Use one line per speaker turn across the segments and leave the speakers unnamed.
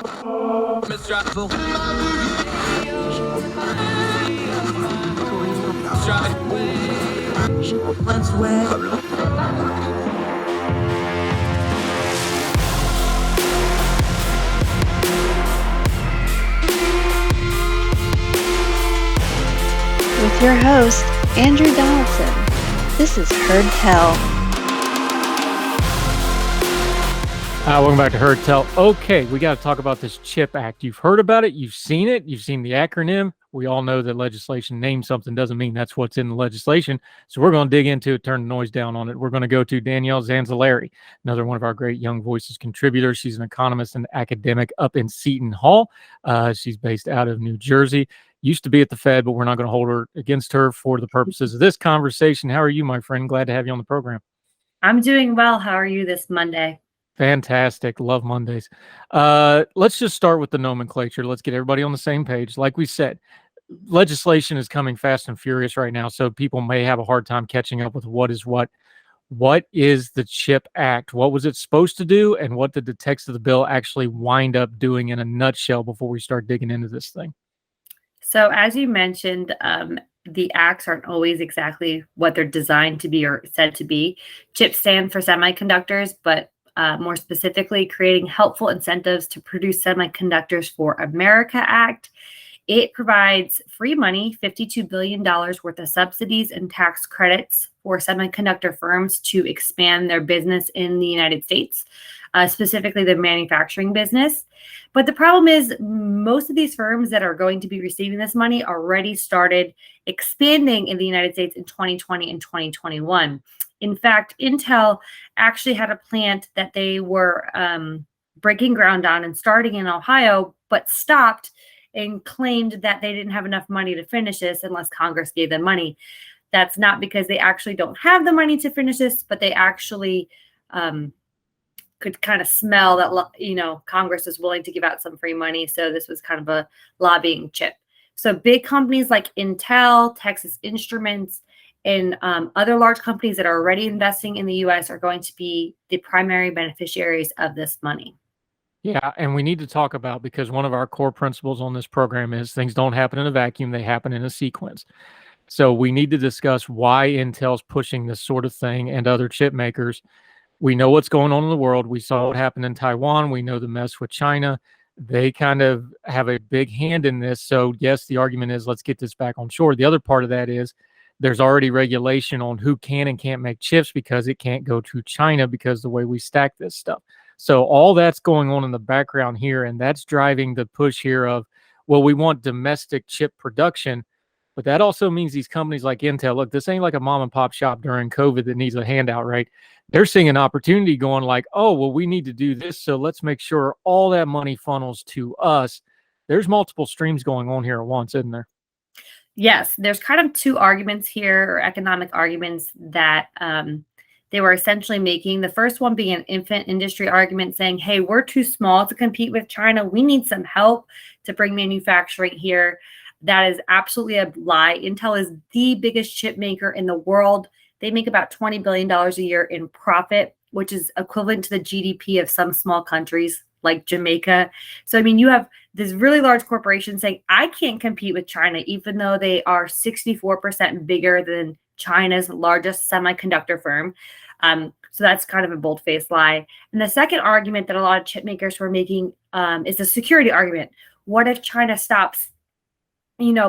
With your host, Andrew Donaldson. This is Heard Tell.
Welcome back to Heard Tell. Okay, we got to talk about this CHIP Act. You've heard about it. You've seen it. You've seen the acronym. We all know that legislation names something doesn't mean that's what's in the legislation. So we're going to dig into it, turn the noise down on it. We're going to go to Danielle Zanzalari, another one of our great Young Voices contributors. She's an economist and academic up in Seton Hall. She's based out of New Jersey. Used to be at the Fed, but we're not going to hold her against her for the purposes of this conversation. How are you, my friend? Glad to have you on the program.
I'm doing well. How are you this Monday?
Fantastic. Love Mondays. Let's just start with the nomenclature. Let's get everybody on the same page. Like we said, legislation is coming fast and furious right now, so people may have a hard time catching up with what is what. What is the CHIP Act? What was it supposed to do, and what did the text of the bill actually wind up doing in a nutshell before we start digging into this thing?
So as you mentioned, the acts aren't always exactly what they're designed to be or said to be. CHIPS stand for semiconductors, but more specifically, creating helpful incentives to produce semiconductors for America Act. It provides free money, $52 billion worth of subsidies and tax credits for semiconductor firms to expand their business in the United States, specifically the manufacturing business. But the problem is most of these firms that are going to be receiving this money already started expanding in the United States in 2020 and 2021. In fact, Intel actually had a plant that they were breaking ground on and starting in Ohio, but stopped and claimed that they didn't have enough money to finish this unless Congress gave them money. That's not because they actually don't have the money to finish this, but they actually could kind of smell that, Congress is willing to give out some free money. So this was kind of a lobbying chip. So big companies like Intel, Texas Instruments, and other large companies that are already investing in the U.S. are going to be the primary beneficiaries of this money.
Yeah, and we need to talk about, because one of our core principles on this program is things don't happen in a vacuum, they happen in a sequence. So we need to discuss why Intel's pushing this sort of thing and other chip makers. We know what's going on in the world. We saw what happened in Taiwan. We know the mess with China. They kind of have a big hand in this. So yes, the argument is let's get this back on shore. The other part of that is there's already regulation on who can and can't make chips because it can't go to China because the way we stack this stuff. So all that's going on in the background here, and that's driving the push here of, well, we want domestic chip production, but that also means these companies like Intel, look, this ain't like a mom and pop shop during COVID that needs a handout, right? They're seeing an opportunity going like, oh, well, we need to do this, so let's make sure all that money funnels to us. There's multiple streams going on here at once, isn't there?
Yes, there's kind of two arguments here, or economic arguments that they were essentially making. The first one being an infant industry argument saying, hey, we're too small to compete with China. We need some help to bring manufacturing here. That is absolutely a lie. Intel is the biggest chip maker in the world. They make about $20 billion a year in profit, which is equivalent to the GDP of some small countries like Jamaica. So, I mean, you have this really large corporation saying, I can't compete with China, even though they are 64% bigger than China's largest semiconductor firm. So that's kind of a bold-faced lie. And the second argument that a lot of chip makers were making is the security argument. What if China stops,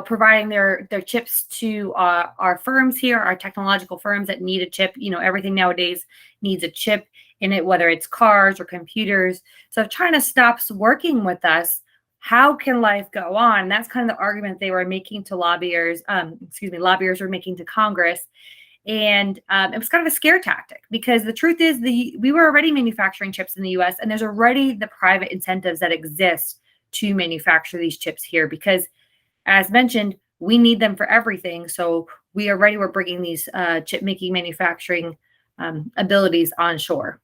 providing their chips to our firms here, our technological firms that need a chip? Everything nowadays needs a chip in it, whether it's cars or computers. So if China stops working with us, how can life go on? And that's kind of the argument they were making to lobbyists were making to Congress. And it was kind of a scare tactic, because the truth is we were already manufacturing chips in the US, and there's already the private incentives that exist to manufacture these chips here, because as mentioned, we need them for everything. So we already were bringing these chip making manufacturing abilities onshore.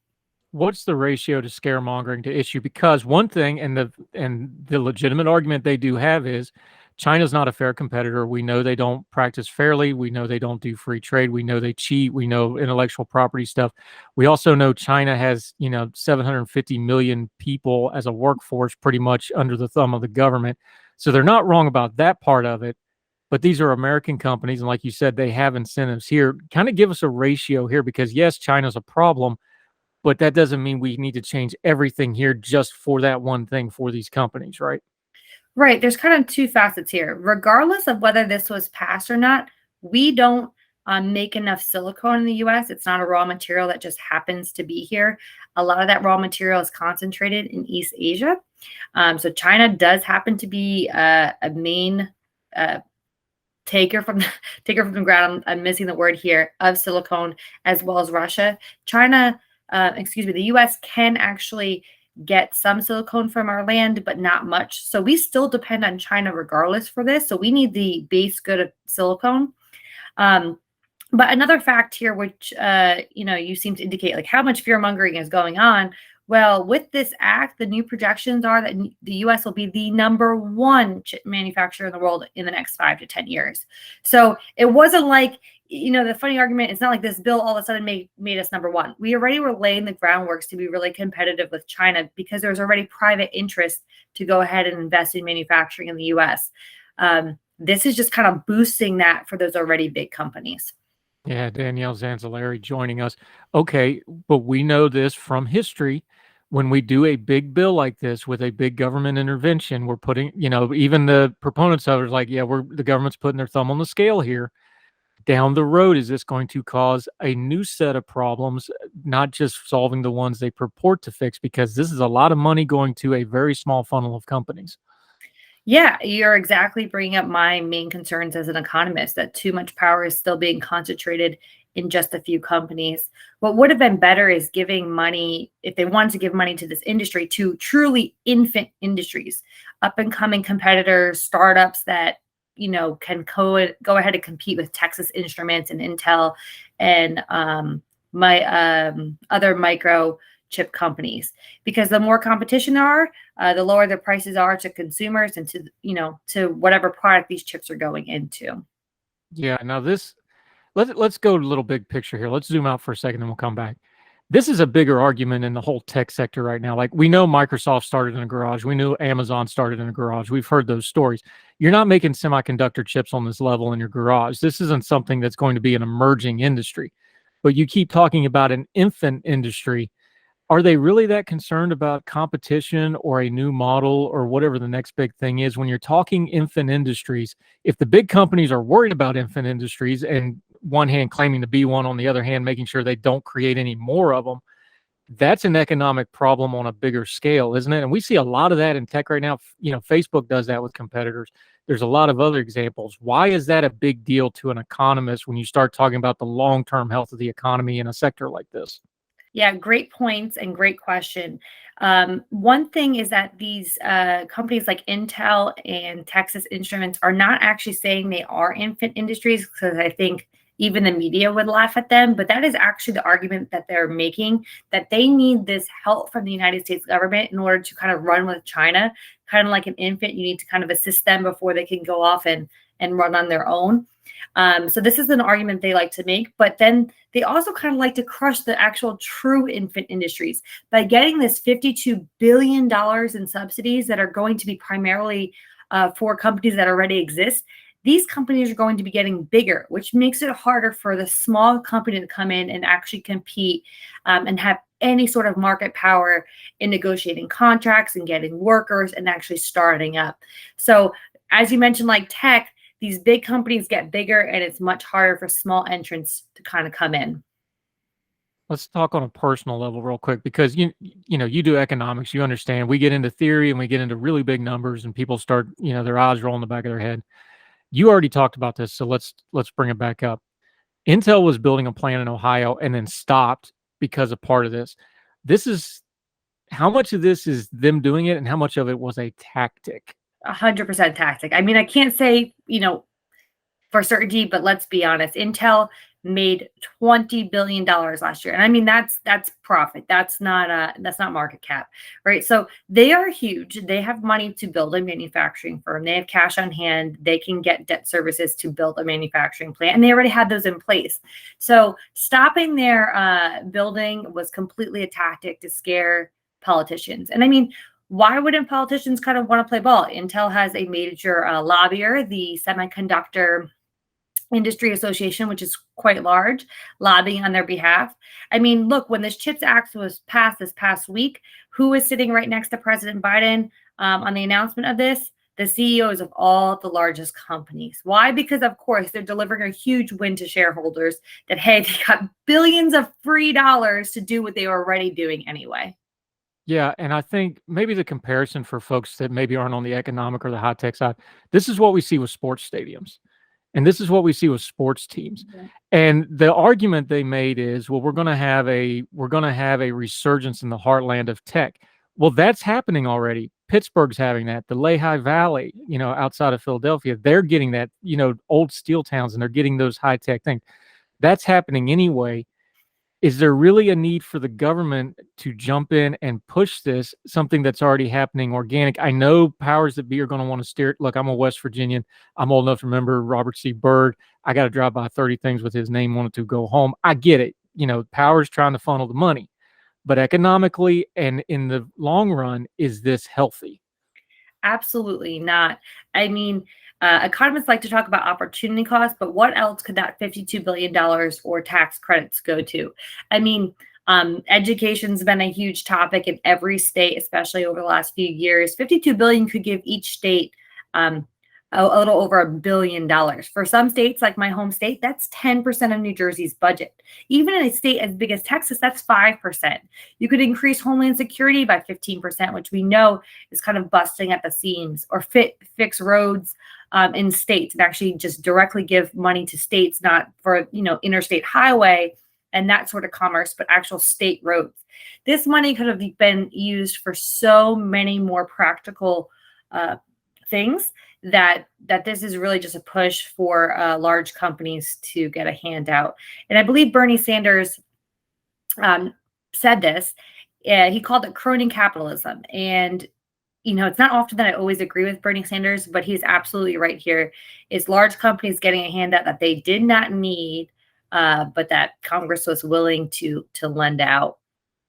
What's the ratio to scaremongering to issue? Because one thing, and the legitimate argument they do have is China's not a fair competitor. We know they don't practice fairly. We know they don't do free trade. We know they cheat. We know intellectual property stuff. We also know China has, 750 million people as a workforce pretty much under the thumb of the government. So they're not wrong about that part of it. But these are American companies. And like you said, they have incentives here. Kind of give us a ratio here because, yes, China's a problem, but that doesn't mean we need to change everything here just for that one thing for these companies, right?
Right. There's kind of two facets here. Regardless of whether this was passed or not, we don't make enough silicone in the US. It's not a raw material that just happens to be here. A lot of that raw material is concentrated in East Asia. So China does happen to be a main taker from the ground. I'm missing the word here of silicone, as well as Russia. The US can actually get some silicone from our land, but not much. So we still depend on China regardless for this. So we need the base good of silicone. But another fact here, which you seem to indicate, like how much fear mongering is going on. Well, with this act, the new projections are that the U.S. will be the #1 chip manufacturer in the world in the next 5 to 10 years. So it wasn't like, the funny argument, it's not like this bill all of a sudden made us #1. We already were laying the groundworks to be really competitive with China because there's already private interest to go ahead and invest in manufacturing in the U.S. This is just kind of boosting that for those already big companies.
Yeah, Danielle Zanzalari joining us. Okay, but we know this from history. When we do a big bill like this with a big government intervention, we're putting, even the proponents of it are like, yeah, the government's putting their thumb on the scale here. Down the road, is this going to cause a new set of problems, not just solving the ones they purport to fix? Because this is a lot of money going to a very small funnel of companies.
Yeah, you're exactly bringing up my main concerns as an economist, that too much power is still being concentrated in just a few companies. What would have been better is giving money, if they wanted to give money to this industry, to truly infant industries, up and coming competitors, startups that can go ahead and compete with Texas Instruments and Intel and other micro chip companies, because the more competition there are, the lower the prices are to consumers and to whatever product these chips are going into.
Yeah. Now let's go a little big picture here. Let's zoom out for a second, then we'll come back. This is a bigger argument in the whole tech sector right now. Like, we know Microsoft started in a garage. We knew Amazon started in a garage. We've heard those stories. You're not making semiconductor chips on this level in your garage. This isn't something that's going to be an emerging industry. But you keep talking about an infant industry. Are they really that concerned about competition or a new model or whatever the next big thing is? When you're talking infant industries, if the big companies are worried about infant industries and one hand claiming to be one, on the other hand making sure they don't create any more of them, that's an economic problem on a bigger scale, isn't it? And we see a lot of that in tech right now. Facebook does that with competitors. There's a lot of other examples. Why is that a big deal to an economist when you start talking about the long-term health of the economy in a sector like this?
Yeah, great points and great question. One thing is that these companies like Intel and Texas Instruments are not actually saying they are infant industries, because I think even the media would laugh at them. But that is actually the argument that they're making, that they need this help from the United States government in order to kind of run with China. Kind of like an infant, you need to kind of assist them before they can go off and run on their own. So this is an argument they like to make, but then they also kind of like to crush the actual true infant industries by getting this $52 billion in subsidies that are going to be primarily for companies that already exist. These companies are going to be getting bigger, which makes it harder for the small company to come in and actually compete and have any sort of market power in negotiating contracts and getting workers and actually starting up. So as you mentioned, like tech, these big companies get bigger and it's much harder for small entrants to kind of come in.
Let's talk on a personal level real quick, because you do economics, you understand. We get into theory and we get into really big numbers and people start, their eyes roll in the back of their head. You already talked about this, so let's bring it back up. Intel was building a plant in Ohio and then stopped because of part of this. How much of this is them doing it and how much of it was a tactic?
100% tactic. I mean, I can't say, for certainty, but let's be honest. Intel made $20 billion last year. And I mean, that's profit. That's not market cap, right? So they are huge. They have money to build a manufacturing firm. They have cash on hand. They can get debt services to build a manufacturing plant, and they already had those in place. So stopping their building was completely a tactic to scare politicians. And I mean, why wouldn't politicians kind of want to play ball? Intel has a major lobbyer, the Semiconductor Industry Association, which is quite large, lobbying on their behalf. I mean, look, when this CHIPS Act was passed this past week, who was sitting right next to President Biden on the announcement of this? The CEOs of all the largest companies. Why? Because, of course, they're delivering a huge win to shareholders that, hey, they got billions of free dollars to do what they were already doing anyway.
Yeah, and I think maybe the comparison for folks that maybe aren't on the economic or the high tech side, this is what we see with sports stadiums. And this is what we see with sports teams.
Okay.
And the argument they made is, well, we're going to have a resurgence in the heartland of tech. Well, that's happening already. Pittsburgh's having that. The Lehigh Valley, outside of Philadelphia, they're getting that, old steel towns, and they're getting those high tech things. That's happening anyway. Is there really a need for the government to jump in and push this, something that's already happening organic? I know powers that be are going to want to steer it. Look, I'm a West Virginian. I'm old enough to remember Robert C. Byrd. I got to drive by 30 things with his name on it to go home. I get it. Powers trying to funnel the money. But economically and in the long run, is this healthy?
Absolutely not. I mean, economists like to talk about opportunity costs, but what else could that $52 billion or tax credits go to? I mean, education's been a huge topic in every state, especially over the last few years. $52 billion could give each state a little over $1 billion. For some states, like my home state, that's 10% of New Jersey's budget. Even in a state as big as Texas, that's 5%. You could increase homeland security by 15%, which we know is kind of busting at the seams, or fix roads in states and actually just directly give money to states, not for, interstate highway and that sort of commerce, but actual state roads. This money could have been used for so many more practical things that this is really just a push for large companies to get a handout. And I believe Bernie Sanders said this. He called it crony capitalism. And, it's not often that I always agree with Bernie Sanders, but he's absolutely right here. It's large companies getting a handout that they did not need, but that Congress was willing to lend out.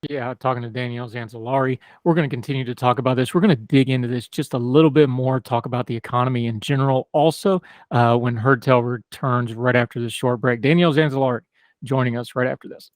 Yeah, talking to Danielle Zanzalari. We're going to continue to talk about this. We're going to dig into this just a little bit more, talk about the economy in general also when Heard Tell returns right after this short break. Danielle Zanzalari joining us right after this.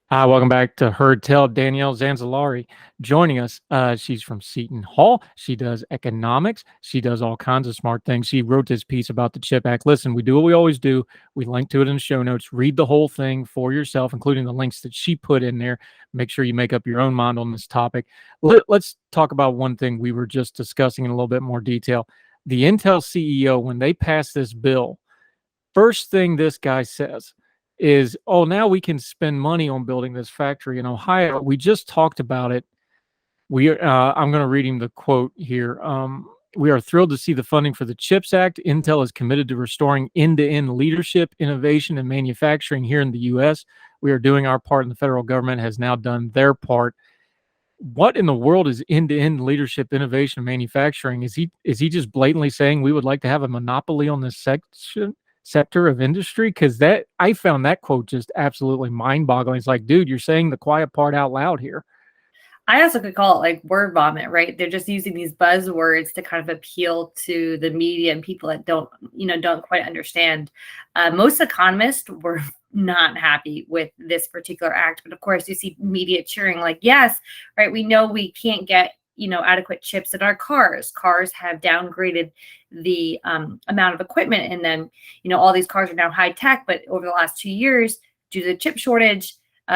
Hi, welcome back to Heard Tell. Danielle Zanzalari joining us. She's from Seton Hall. She does economics. She does all kinds of smart things. She wrote this piece about the CHIP Act. Listen, we do what we always do. We link to it in the show notes. Read the whole thing for yourself, including the links that she put in there. Make sure you make up your own mind on this topic. Let's talk about one thing we were just discussing in a little bit more detail. The Intel CEO, when they passed this bill, first thing this guy says is, oh, now we can spend money on building this factory in Ohio. We just talked about it. I'm going to read him the quote here. We are thrilled to see the funding for the CHIPS Act. Intel is committed to restoring end-to-end leadership, innovation, and manufacturing here in the U.S. We are doing our part, and the federal government has now done their part. What in the world is end-to-end leadership, innovation, and manufacturing? Is he just blatantly saying we would like to have a monopoly on this sector of industry? Because that, I found that quote just absolutely mind-boggling. It's like, dude, you're saying the quiet part out loud here.
I also could call it like word vomit, right? They're just using these buzzwords to kind of appeal to the media and people that don't quite understand. Most economists were not happy with this particular act, but of course you see media cheering like, yes, right, we know we can't get adequate chips in our cars. Cars have downgraded the amount of equipment in them. All these cars are now high tech, but over the last 2 years, due to the chip shortage,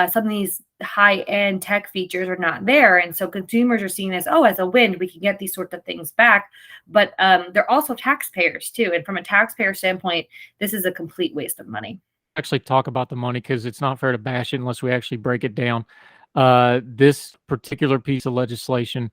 some of these high-end tech features are not there. And so consumers are seeing this, oh, as a win, we can get these sorts of things back. But they're also taxpayers too. And from a taxpayer standpoint, this is a complete waste of money.
Actually talk about the money because it's not fair to bash it unless we actually break it down. This particular piece of legislation,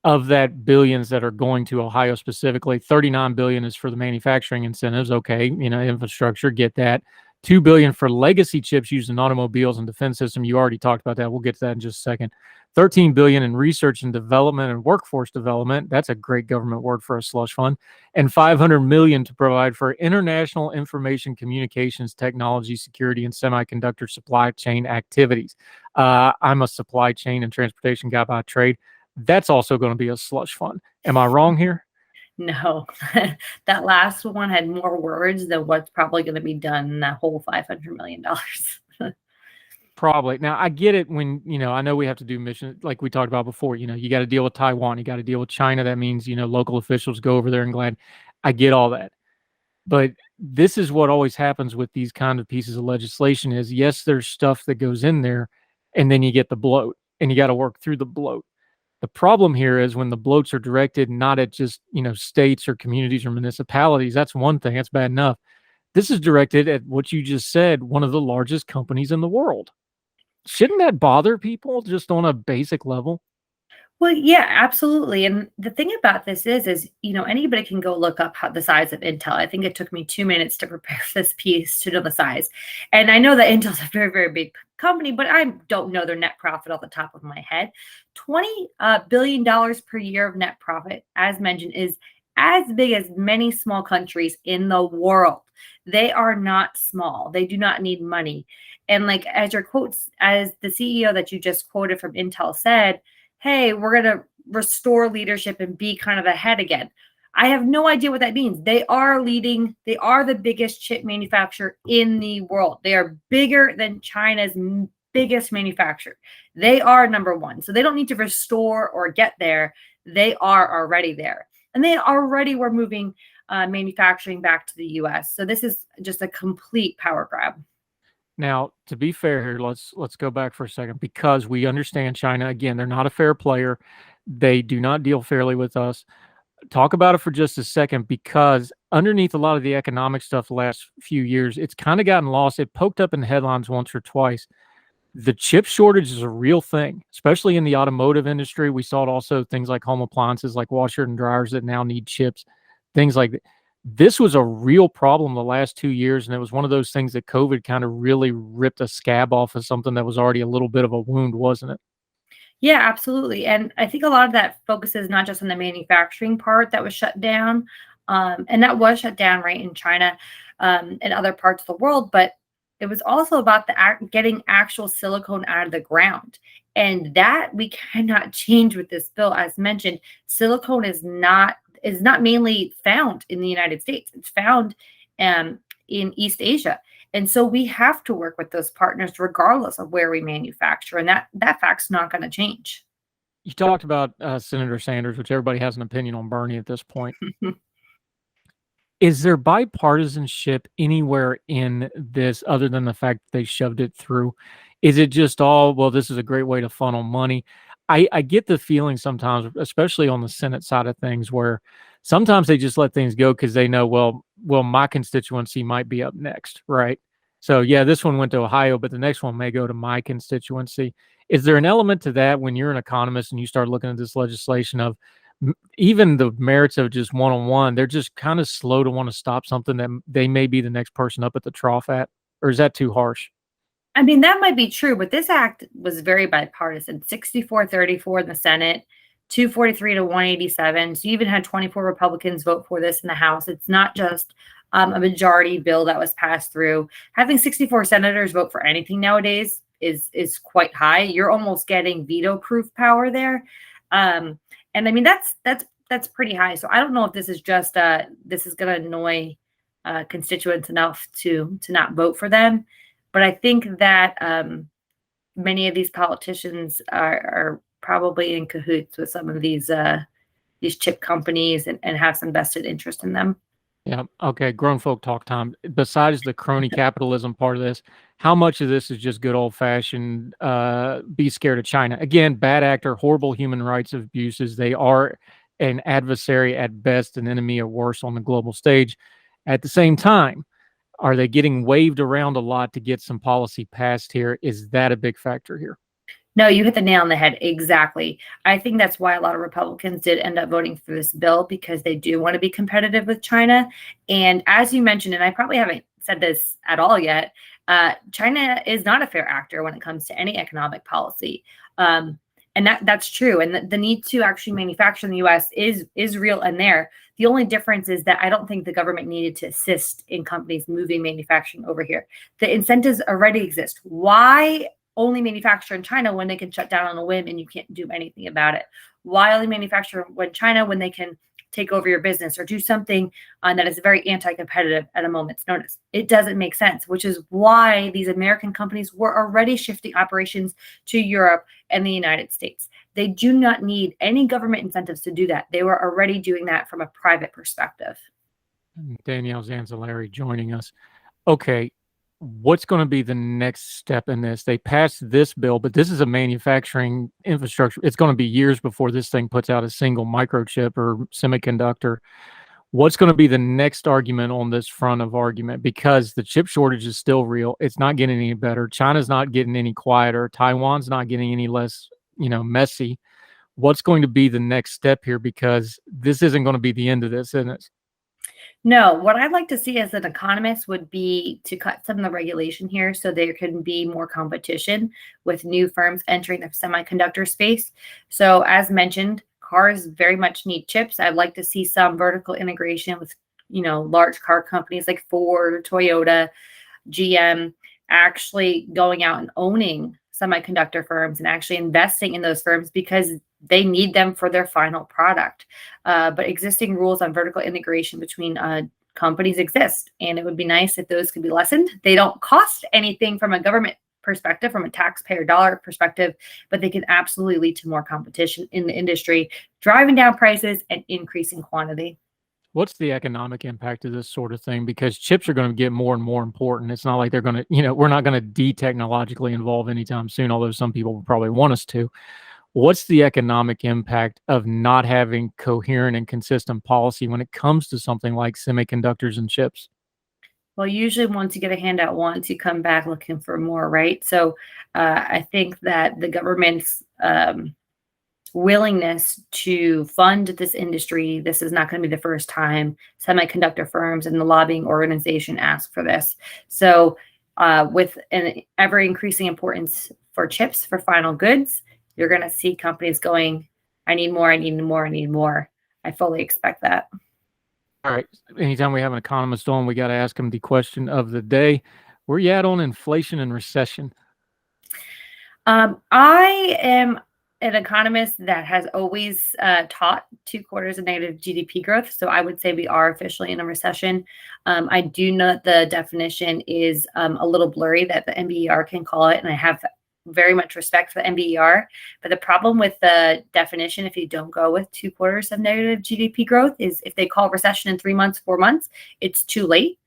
of that billions that are going to Ohio specifically, 39 billion is for the manufacturing incentives. Okay, infrastructure, get that. 2 billion for legacy chips used in automobiles and defense system. You already talked about that. We'll get to that in just a second. 13 billion in research and development and workforce development. That's a great government word for a slush fund. And 500 million to provide for international information communications technology, security, and semiconductor supply chain activities. I'm a supply chain and transportation guy by trade. That's also going to be a slush fund. Am I wrong here?
No, that last one had more words than what's probably going to be done in that whole $500 million.
Probably. Now, I get it when, I know we have to do missions like we talked about before. You got to deal with Taiwan. You got to deal with China. That means, local officials go over there and glad. I get all that. But this is what always happens with these kind of pieces of legislation is, yes, there's stuff that goes in there, and then you get the bloat, and you got to work through the bloat. The problem here is when the bloats are directed not at just, states or communities or municipalities. That's one thing. That's bad enough. This is directed at what you just said, one of the largest companies in the world. Shouldn't that bother people just on a basic level?
Well, yeah, absolutely. And the thing about this is, anybody can go look up the size of Intel. I think it took me 2 minutes to prepare this piece to know the size. And I know that Intel's a very, very big company, but I don't know their net profit off the top of my head. $20 billion per year of net profit, as mentioned, is as big as many small countries in the world. They are not small. They do not need money. And like as your quotes, as the CEO that you just quoted from Intel said, hey, we're going to restore leadership and be kind of ahead again. I have no idea what that means. They are leading. They are the biggest chip manufacturer in the world. They are bigger than China's biggest manufacturer. They are number one. So they don't need to restore or get there. They are already there. And they already were moving manufacturing back to the US. So this is just a complete power grab.
Now, to be fair here, let's go back for a second because we understand China. Again, they're not a fair player. They do not deal fairly with us. Talk about it for just a second because underneath a lot of the economic stuff the last few years, it's kind of gotten lost. It poked up in the headlines once or twice. The chip shortage is a real thing, especially in the automotive industry. We saw it also things like home appliances, like washers and dryers that now need chips, things like that. This was a real problem the last 2 years, and it was one of those things that COVID kind of really ripped a scab off of something that was already a little bit of a wound, wasn't it?
Yeah, absolutely. And I think a lot of that focuses not just on the manufacturing part that was shut down, and that was shut down right in China and other parts of the world, but it was also about getting actual silicone out of the ground. And that we cannot change with this bill. As mentioned, silicone is not mainly found in the United States. It's found in East Asia. And so we have to work with those partners regardless of where we manufacture. And that fact's not going to change.
You talked about Senator Sanders, which everybody has an opinion on Bernie at this point. Is there bipartisanship anywhere in this other than the fact that they shoved it through? Is it just all, well, this is a great way to funnel money? I get the feeling sometimes, especially on the Senate side of things, where sometimes they just let things go because they know, well, my constituency might be up next, right? So yeah, this one went to Ohio, but the next one may go to my constituency. Is there an element to that when you're an economist and you start looking at this legislation of even the merits of just one-on-one, they're just kind of slow to want to stop something that they may be the next person up at the trough at? Or is that too harsh?
I mean, that might be true, but this act was very bipartisan, 64-34 in the Senate, 243 to 187. So you even had 24 Republicans vote for this in the House. It's not just a majority bill that was passed through. Having 64 senators vote for anything nowadays is quite high. You're almost getting veto-proof power there. And I mean, that's pretty high. So I don't know if this is just this is going to annoy constituents enough to not vote for them. But I think that many of these politicians are probably in cahoots with some of these chip companies and have some vested interest in them.
Yeah. Okay. Grown folk talk time. Besides the crony capitalism part of this, how much of this is just good old fashioned be scared of China? Again, bad actor, horrible human rights abuses. They are an adversary at best, an enemy at worst on the global stage. At the same time, are they getting waved around a lot to get some policy passed here? Is that a big factor here?
No, you hit the nail on the head. Exactly. I think that's why a lot of Republicans did end up voting for this bill, because they do want to be competitive with China. And as you mentioned, and I probably haven't said this at all yet, China is not a fair actor when it comes to any economic policy. And that's true. And the need to actually manufacture in the US is real and there. The only difference is that I don't think the government needed to assist in companies moving manufacturing over here. The incentives already exist. Why only manufacture in China when they can shut down on a whim and you can't do anything about it? Why only manufacture in China when they can take over your business or do something that is very anti-competitive at a moment's notice? It doesn't make sense, which is why these American companies were already shifting operations to Europe and the United States. They do not need any government incentives to do that. They were already doing that from a private perspective.
Danielle Zanzalari joining us. Okay, what's going to be the next step in this? They passed this bill, but this is a manufacturing infrastructure. It's going to be years before this thing puts out a single microchip or semiconductor. What's going to be the next argument on this front of argument? Because the chip shortage is still real. It's not getting any better. China's not getting any quieter. Taiwan's not getting any less, messy. What's going to be the next step here? Because this isn't going to be the end of this, isn't it?
No, what I'd like to see as an economist would be to cut some of the regulation here so there can be more competition with new firms entering the semiconductor space. So as mentioned, cars very much need chips. I'd like to see some vertical integration with, large car companies like Ford, Toyota, GM, actually going out and owning semiconductor firms and actually investing in those firms because they need them for their final product. But existing rules on vertical integration between companies exist, and it would be nice if those could be lessened. They don't cost anything from a government perspective, from a taxpayer dollar perspective, but they can absolutely lead to more competition in the industry, driving down prices and increasing quantity.
What's the economic impact of this sort of thing? Because chips are going to get more and more important. It's not like they're going to, we're not going to de-technologically evolve anytime soon, although some people would probably want us to. What's the economic impact of not having coherent and consistent policy when it comes to something like semiconductors and chips?
Well, usually once you get a handout once, you come back looking for more, right? So I think that the government's willingness to fund this industry, this is not going to be the first time semiconductor firms and the lobbying organization ask for this. So with an ever increasing importance for chips, for final goods, you're going to see companies going, I need more, I need more, I need more. I fully expect that.
All right. Anytime we have an economist on, we got to ask him the question of the day. Where you at on inflation and recession?
I am an economist that has always taught 2 quarters of negative GDP growth. So I would say we are officially in a recession. I do know that the definition is a little blurry, that the NBER can call it, and I have very much respect for the NBER. But the problem with the definition, if you don't go with 2 quarters of negative GDP growth, is if they call recession in 3 months, 4 months, it's too late.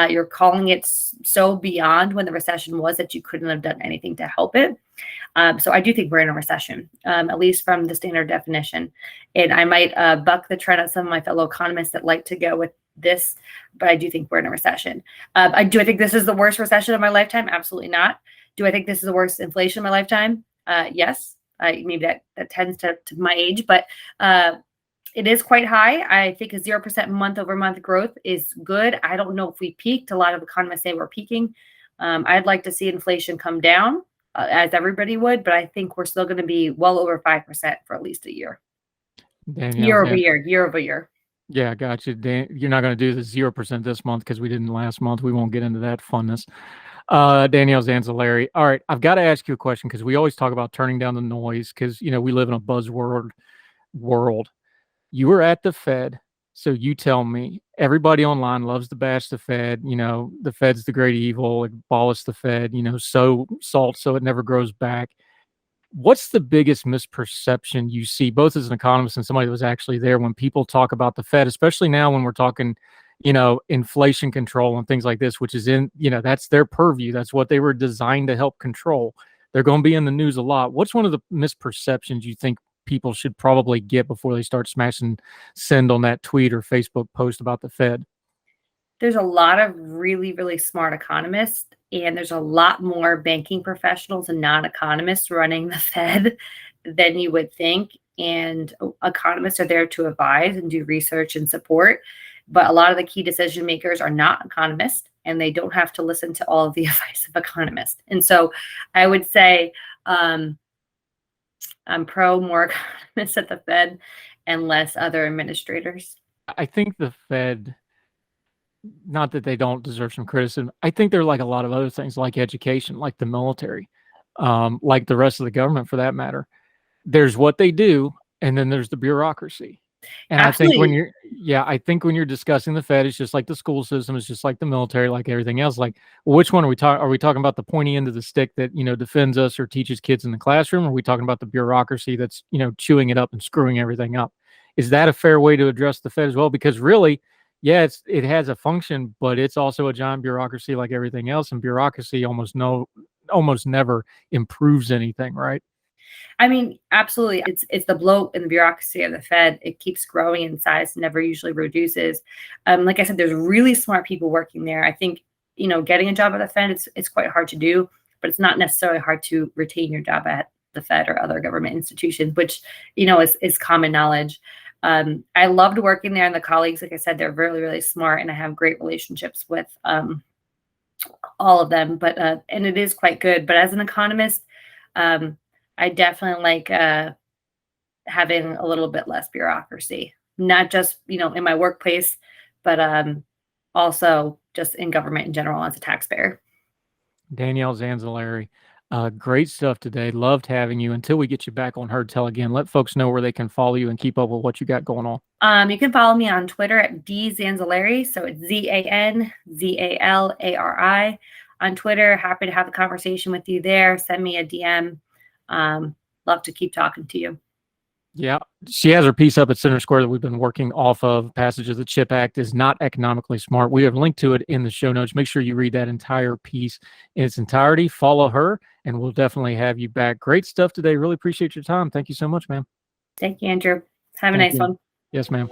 You're calling it so beyond when the recession was that you couldn't have done anything to help it. So I do think we're in a recession, at least from the standard definition. And I might buck the trend of some of my fellow economists that like to go with this, but I do think we're in a recession. I think this is the worst recession of my lifetime? Absolutely not. Do I think this is the worst inflation of my lifetime? Yes. Maybe that tends to my age, but it is quite high. I think a 0% month over month growth is good. I don't know if we peaked. A lot of economists say we're peaking. I'd like to see inflation come down, as everybody would, but I think we're still going to be well over 5% for at least a year. Year over year.
Yeah, gotcha. Dan, you're not going to do the 0% this month because we didn't last month. We won't get into that funness. Danielle Zanzalari. All right, I've got to ask you a question because we always talk about turning down the noise because, we live in a buzzword world. You were at the Fed, so you tell me. Everybody online loves to bash the Fed. The Fed's the great evil. Abolish the Fed. Sow salt so it never grows back. What's the biggest misperception you see, both as an economist and somebody that was actually there, when people talk about the Fed, especially now when we're talking, inflation control and things like this, which is that's their purview. That's what they were designed to help control. They're going to be in the news a lot. What's one of the misperceptions you think people should probably get before they start smashing send on that tweet or Facebook post about the Fed?
There's a lot of really, really smart economists, and there's a lot more banking professionals and non-economists running the Fed than you would think. And economists are there to advise and do research and support. But a lot of the key decision makers are not economists, and they don't have to listen to all of the advice of economists. And so I would say I'm pro more economists at the Fed and less other administrators.
I think the Fed, not that they don't deserve some criticism, I think they're like a lot of other things, like education, like the military, like the rest of the government for that matter. There's what they do, and then there's the bureaucracy. And
Absolutely.
I think when you're discussing the Fed, it's just like the school system, it's just like the military, like everything else. Like, which one are we talking? Are we talking about the pointy end of the stick that defends us or teaches kids in the classroom? Or are we talking about the bureaucracy that's chewing it up and screwing everything up? Is that a fair way to address the Fed as well? Because really, yeah, it has a function, but it's also a giant bureaucracy like everything else, and bureaucracy almost never improves anything, right?
I mean, absolutely. It's the bloat and the bureaucracy of the Fed. It keeps growing in size, never usually reduces. Like I said, there's really smart people working there. I think, getting a job at the Fed, it's quite hard to do, but it's not necessarily hard to retain your job at the Fed or other government institutions, which, is common knowledge. I loved working there, and the colleagues, like I said, they're really, really smart, and I have great relationships with all of them. But and it is quite good. But as an economist, I definitely like having a little bit less bureaucracy, not just, in my workplace, but also just in government in general as a taxpayer.
Danielle Zanzalari, great stuff today. Loved having you. Until we get you back on Heard Tell again, let folks know where they can follow you and keep up with what you got going on.
You can follow me on Twitter at dzanzalari. So it's ZANZALARI on Twitter. Happy to have a conversation with you there. Send me a DM. Love to keep talking to you.
Yeah, she has her piece up at Center Square that we've been working off of. Passage of the CHIP Act is not economically smart. We have linked to it in the show notes. Make sure you read that entire piece in its entirety. Follow her, and we'll definitely have you back. Great stuff today. Really appreciate your time. Thank you so much, ma'am.
Thank you, Andrew. Have a nice one.
Yes, ma'am.